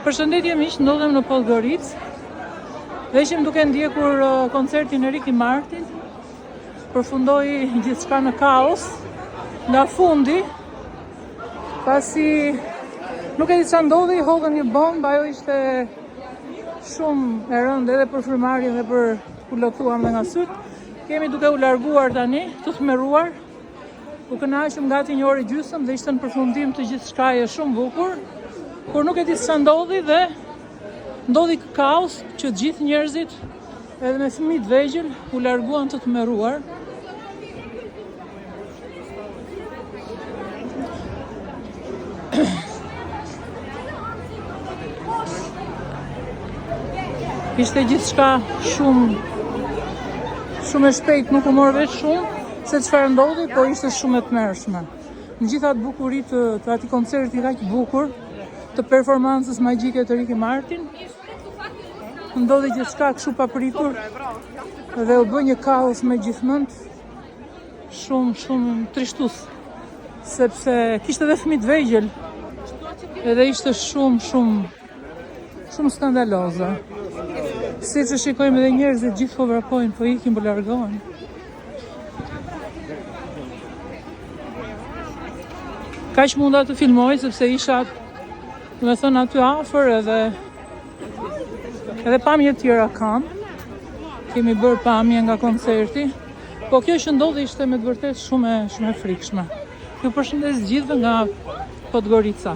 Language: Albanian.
Përshëndetje miq, ndodhem në Podgoricë. Dhe ishim duke ndjekur koncertin e Ricky Martin. Përfundoi gjithçka në kaos nga fundi, pasi nuk e di çfarë ndodhi, hodhën një bombë, ajo ishte shumë e rëndë edhe për frymarrjen dhe për ku lotuam dhe nga syt. Kemi duke u larguar tani, të thmeruar. U kënaqëm gati 1 orë e gjysmë dhe ishte në përfundim të gjithçkaje shumë bukur. Kur nuk e di çfarë ndodhi dhe ndodhi kaos që të gjithë njerëzit, edhe me fëmijë të vegjël, u larguan të tmerruar. Ishte gjithçka shumë e shpejt, nuk u mor vesh shumë se çfarë ndodhi, por ishte shumë e tmerrshme. Në gjitha të bukurit të atij koncerti kaq bukur, të performancës magjike të Ricky Martin, ndodhi gjithçka kështu papritur dhe u bë një kaos me gjithmonë shumë trishtues, sepse kishte edhe fëmijë të vegjël, edhe ishte shumë skandaloze. Siç e shikojmë edhe njerëzit gjithë po vrapojnë, po ikin, po largohen. Kaq munda të filmoj sepse isha, do të thënë, aty afër, edhe pamje tjera kam. Kemi bërë pamje nga koncerti, po kjo që ndodhi ishte me të vërtetë shumë e frikshme. Ju përshëndes gjithëve nga Podgorica.